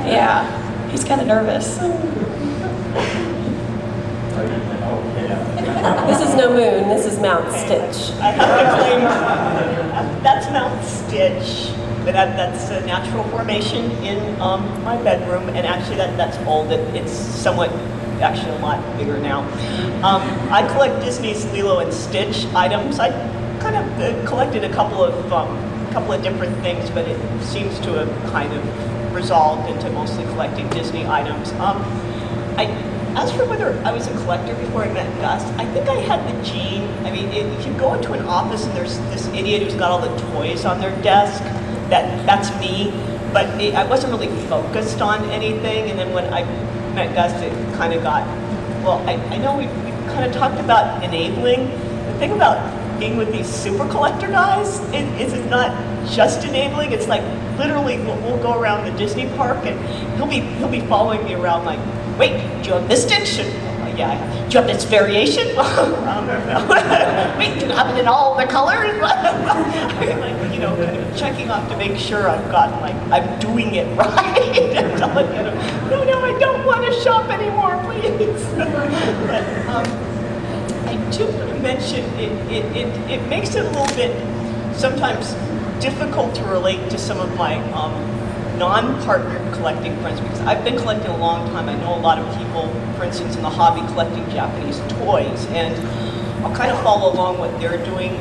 Yeah, he's kind of nervous. This is no moon, this is Mount Stitch. I have to claim that's Mount Stitch. But that's a natural formation in my bedroom, and actually that's old. It's somewhat, actually a lot bigger now. I collect Disney's Lilo and Stitch items. I kind of collected a couple of different things, but it seems to have kind of resolved into mostly collecting Disney items. As for whether I was a collector before I met Gus, I think I had the gene. I mean, if you go into an office and there's this idiot who's got all the toys on their desk, that's me, but I wasn't really focused on anything. And then when I met Gus, it kind of got, well, I know we kind of talked about enabling. The thing about being with these super collector guys is it's not just enabling. It's like literally we'll go around the Disney park and he'll be following me around like, wait, do you have this Stitch? Yeah, I have. Do you have this variation? Wait, do you have it in all the colors? Like, you know, kind of checking off to make sure I'm doing it right. And telling you, no, I don't want to shop anymore, please. But I do want to mention it makes it a little bit sometimes difficult to relate to some of my non-partnered collecting friends, because I've been collecting a long time. I know a lot of people, for instance, in the hobby collecting Japanese toys, and I'll kind of follow along what they're doing.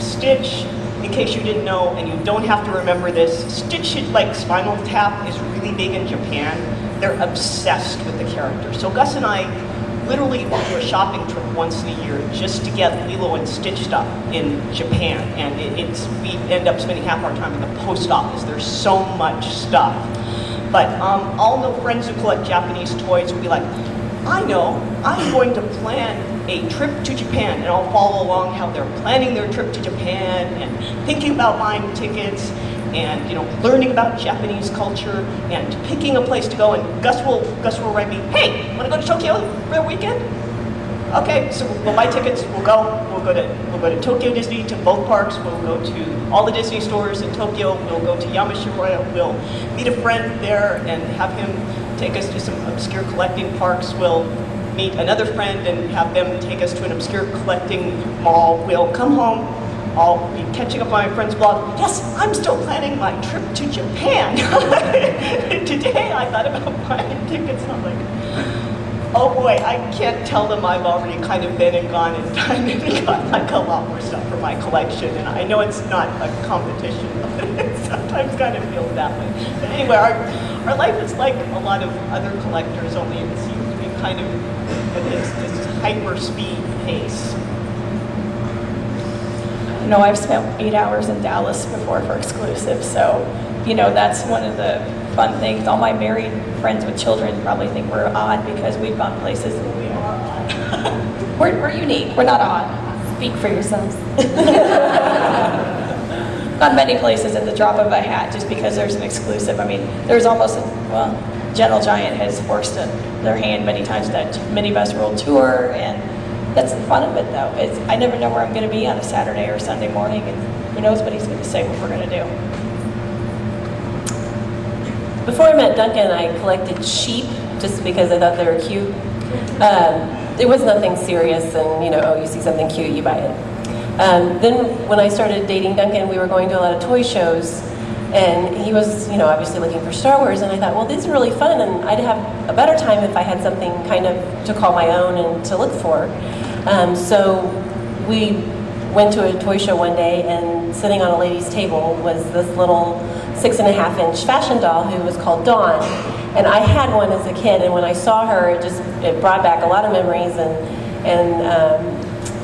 Stitch, in case you didn't know, and you don't have to remember this, Stitch, like Spinal Tap, is really big in Japan. They're obsessed with the character. So Gus and I literally do a shopping trip once in a year just to get Lilo and Stitch stuff in Japan, and we end up spending half our time in the post office. There's so much stuff. But all the friends who collect Japanese toys will be like, I know, I'm going to plan a trip to Japan, and I'll follow along how they're planning their trip to Japan and thinking about buying tickets and, you know, learning about Japanese culture and picking a place to go. And Gus will write me, hey, want to go to Tokyo for the weekend? Okay, so we'll buy tickets. We'll go to Tokyo Disney, to both parks. We'll go to all the Disney stores in Tokyo. We'll go to Yamashiroya. We'll meet a friend there and have him take us to some obscure collecting parks. We'll meet another friend and have them take us to an obscure collecting mall. We'll come home. I'll be catching up on my friend's blog. Yes, I'm still planning my trip to Japan. Today I thought about buying tickets, and I'm like, oh boy, I can't tell them I've already kind of been and gone and done and got like a lot more stuff for my collection. And I know it's not a competition, but it sometimes kind of feels that way. But anyway, our life is like a lot of other collectors, only it seems to be kind of at this hyper speed pace. No, I've spent 8 hours in Dallas before for exclusive, so, you know, that's one of the fun things. All my married friends with children probably think we're odd because we've gone places that we are odd. We're unique, we're not odd. Speak for yourselves. Gone many places at the drop of a hat just because there's an exclusive. I mean, there's almost, Gentle Giant has forced their hand many times that Minibus World Tour, and that's the fun of it, though. I never know where I'm going to be on a Saturday or Sunday morning, and who knows what he's going to say, what we're going to do. Before I met Duncan, I collected sheep just because I thought they were cute. It was nothing serious, and you see something cute, you buy it. Then when I started dating Duncan, we were going to a lot of toy shows, and he was, obviously looking for Star Wars, and I thought, well, these are really fun, and I'd have a better time if I had something kind of to call my own and to look for. So we went to a toy show one day, and sitting on a lady's table was this little 6.5-inch fashion doll who was called Dawn. And I had one as a kid, and when I saw her, it brought back a lot of memories, and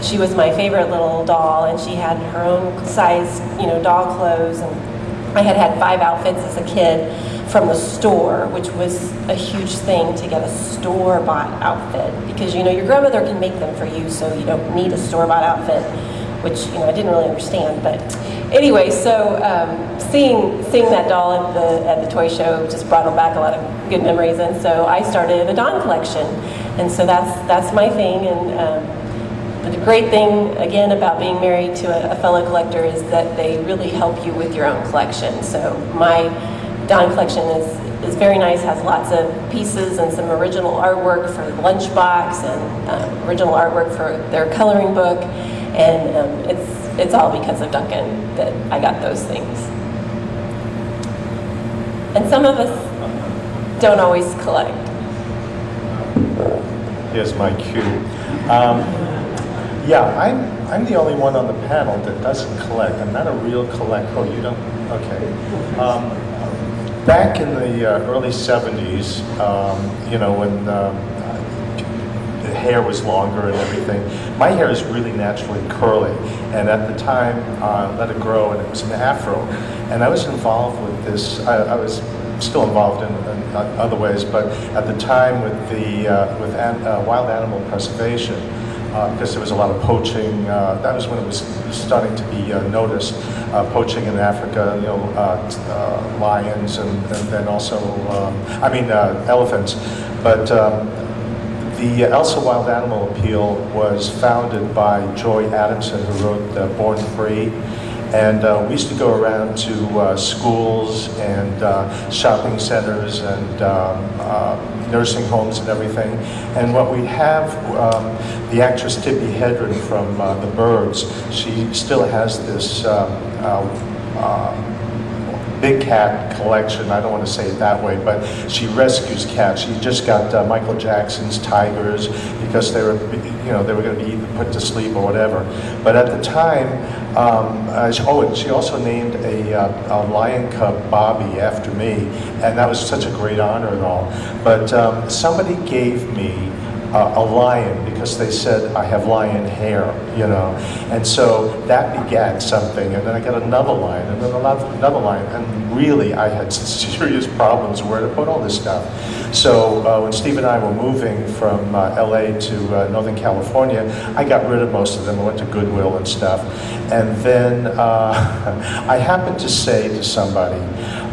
she was my favorite little doll, and she had her own size, doll clothes, and I had 5 outfits as a kid from the store, which was a huge thing to get a store-bought outfit, because your grandmother can make them for you, so you don't need a store-bought outfit, which I didn't really understand. But anyway, so seeing that doll at the toy show just brought back a lot of good memories, and so I started a Dawn collection, and so that's my thing. And the great thing, again, about being married to a fellow collector is that they really help you with your own collection. So my Dawn collection is very nice, has lots of pieces and some original artwork for the lunchbox and original artwork for their coloring book. And it's all because of Duncan that I got those things. And some of us don't always collect. Here's my cue. Yeah, I'm the only one on the panel that doesn't collect. I'm not a real collector. Oh, you don't? Okay. Back in the early 70s, you know, when the hair was longer and everything, my hair is really naturally curly. And at the time, let it grow, and it was an afro. And I was involved with this. I was still involved in other ways, but at the time with the wild animal preservation, because there was a lot of poaching. That was when it was starting to be noticed, poaching in Africa, you know, lions and then also, elephants. But the Elsa Wild Animal Appeal was founded by Joy Adamson, who wrote Born Free. And we used to go around to schools and shopping centers and nursing homes and everything. And what we have, the actress Tippi Hedren from The Birds, she still has this big cat collection. I don't want to say it that way, but she rescues cats. She just got Michael Jackson's tigers because they were, you know, they were going to be either put to sleep or whatever. But at the time, and she also named a lion cub Bobby after me, and that was such a great honor and all. But somebody gave me a lion because they said I have lion hair, you know, and so that begat something, and then I got another lion, and then another lion, and really I had serious problems where to put all this stuff. So when Steve and I were moving from LA to Northern California, I got rid of most of them. I went to Goodwill and stuff, and then I happened to say to somebody,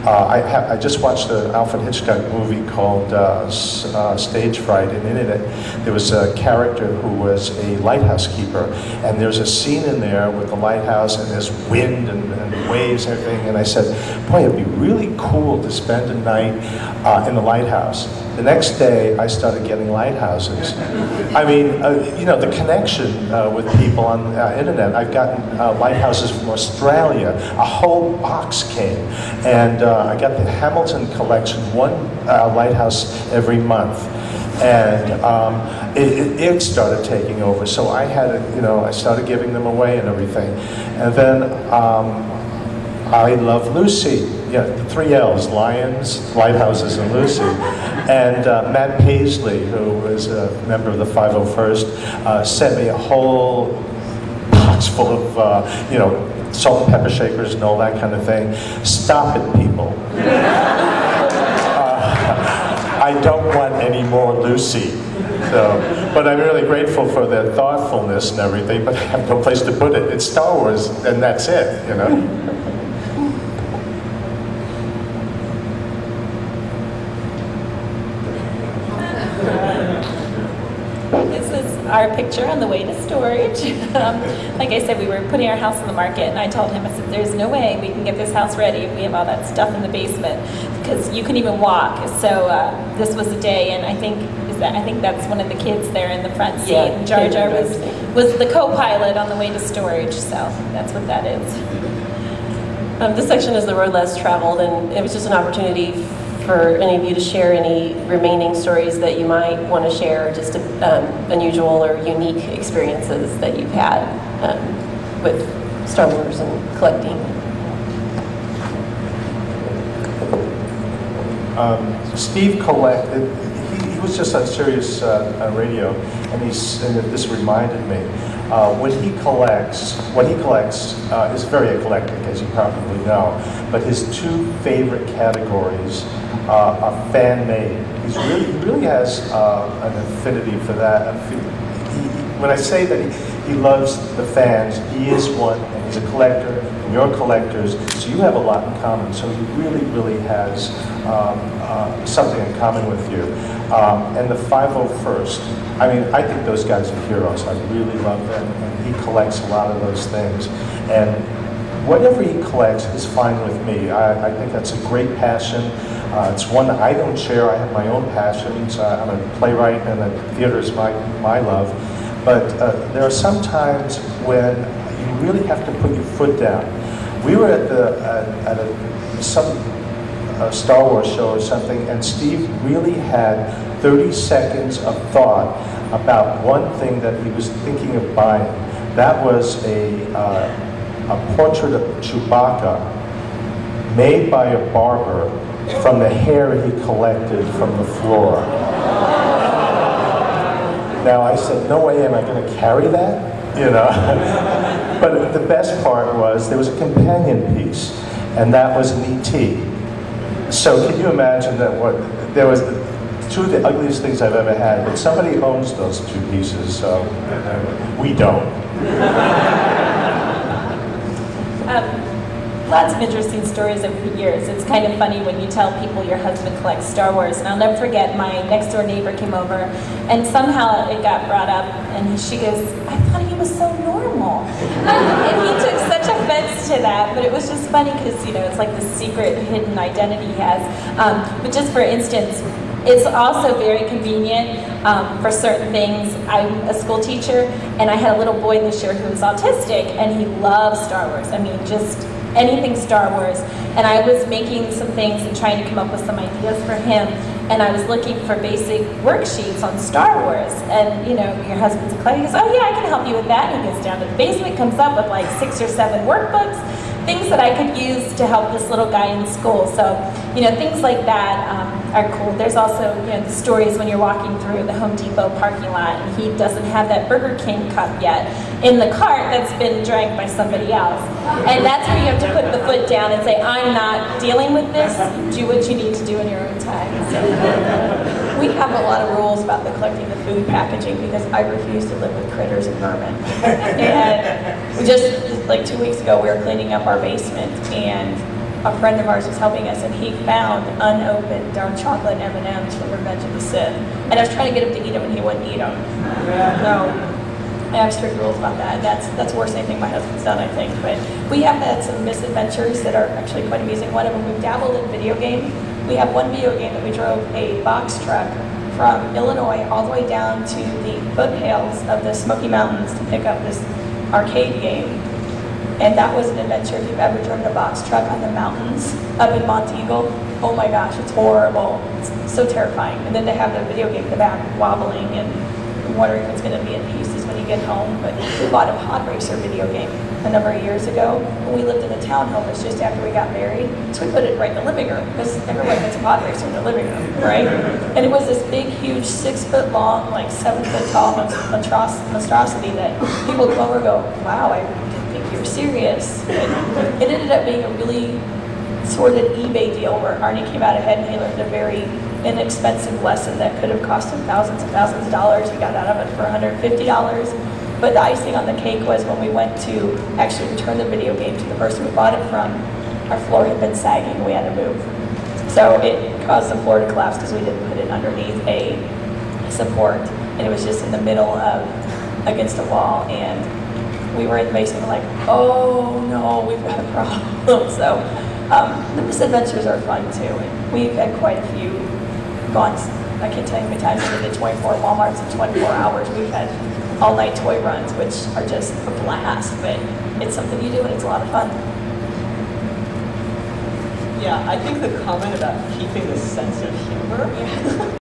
I just watched the Alfred Hitchcock movie called Stage Fright, and in it there was a character who was a lighthouse keeper, and there's a scene in there with the lighthouse, and there's wind and waves and everything, and I said, boy, it'd be really cool to spend a night in the lighthouse. The next day, I started getting lighthouses. I mean, you know, the connection with people on the internet. I've gotten lighthouses from Australia. A whole box came. And I got the Hamilton collection, one lighthouse every month. And it started taking over. So I had, you know, I started giving them away and everything. And then I Love Lucy. Yeah, the 3 L's, Lions, Lighthouses, and Lucy. And Matt Paisley, who was a member of the 501st, sent me a whole box full of, you know, salt and pepper shakers and all that kind of thing. Stop it, people. I don't want any more Lucy. So, but I'm really grateful for their thoughtfulness and everything, but I have no place to put it. It's Star Wars, and that's it, you know? Our picture on the way to storage. Like I said, we were putting our house on the market, and I told him, I said, there's no way we can get this house ready if we have all that stuff in the basement, because you can even walk. So this was the day, and I think that's one of the kids there in the front seat. Yeah, Jar Jar was the co-pilot on the way to storage, so that's what that is. This section is the road less traveled, and it was just an opportunity for any of you to share any remaining stories that you might want to share, just unusual or unique experiences that you've had with Star Wars and collecting. Steve collected, he was just on Sirius radio, and this reminded me, what he collects is very eclectic, as you probably know, but his 2 favorite categories are fan-made. He really has an affinity for that. When I say that he loves the fans, he is one, and he's a collector, and you're collectors, so you have a lot in common. So he really has something in common with you. And the 501st, I mean, I think those guys are heroes. I really love them, and he collects a lot of those things. And whatever he collects is fine with me. I think that's a great passion. It's one that I don't share. I have my own passions. I'm a playwright, and the theater is my love. But there are some times when you really have to put your foot down. We were at some Star Wars show or something, and Steve really had 30 seconds of thought about one thing that he was thinking of buying. That was a portrait of Chewbacca made by a barber from the hair he collected from the floor. Now I said, no way am I going to carry that, you know. But the best part was there was a companion piece, and that was an E.T. So can you imagine that there was two of the ugliest things I've ever had, but somebody owns those two pieces, so we don't. Lots of interesting stories over the years. It's kind of funny when you tell people your husband collects Star Wars. And I'll never forget, my next door neighbor came over, and somehow it got brought up, and she goes, I thought he was so normal. And he took such offense to that, but it was just funny because, you know, it's like the secret hidden identity he has. But just for instance, it's also very convenient for certain things. I'm a school teacher, and I had a little boy this year who was autistic, and he loves Star Wars. I mean, just anything Star Wars. And I was making some things and trying to come up with some ideas for him, and I was looking for basic worksheets on Star Wars. And, you know, your husband's a collector. He goes, oh yeah, I can help you with that. And he goes down to the basement, comes up with like 6 or 7 workbooks, things that I could use to help this little guy in school. So, you know, things like that are cool. There's also, you know, the stories when you're walking through the Home Depot parking lot and he doesn't have that Burger King cup yet in the cart that's been drank by somebody else. And that's where you have to put the foot down and say, I'm not dealing with this. Do what you need to do in your own time. So, we have a lot of rules about the collecting the food packaging because I refuse to live with critters and vermin. And we just like 2 weeks ago, we were cleaning up our basement, and a friend of ours was helping us, and he found unopened dark chocolate M&Ms from Revenge of the Sith. And I was trying to get him to eat them, and he wouldn't eat them. So I have strict rules about that. That's worse than anything my husband's done, I think. But we have had some misadventures that are actually quite amusing. One of them, we've dabbled in video games. We have one video game that we drove a box truck from Illinois all the way down to the foothills of the Smoky Mountains to pick up this arcade game. And that was an adventure. If you've ever driven a box truck on the mountains up in Monteagle, oh my gosh, it's horrible. It's so terrifying. And then to have the video game in the back wobbling and wondering if it's going to be in pieces when you get home. But we bought a pod racer video game a number of years ago when we lived in a townhome. It's just after we got married. So we put it right in the living room because everyone gets a pod racer in the living room, right? And it was this big, huge, 6-foot long, like 7-foot tall monstrosity that people come over and go, wow, I didn't think you were serious. And it ended up being a really sordid eBay deal where Arnie came out ahead and he learned a very inexpensive lesson that could have cost him thousands and thousands of dollars. He got out of it for $150. But the icing on the cake was when we went to actually return the video game to the person we bought it from, our floor had been sagging and we had to move. So it caused the floor to collapse because we didn't put it underneath a support. And it was just in the middle of, against a wall. And we were in the basement like, oh no, we've got a problem. So the misadventures are fun too. And we've had quite a few gone, I can't tell you how many times we did 24 Walmarts in 24 hours. We've had all-night toy runs, which are just a blast, but it's something you do and it's a lot of fun. Yeah, I think the comment about keeping the sense of humor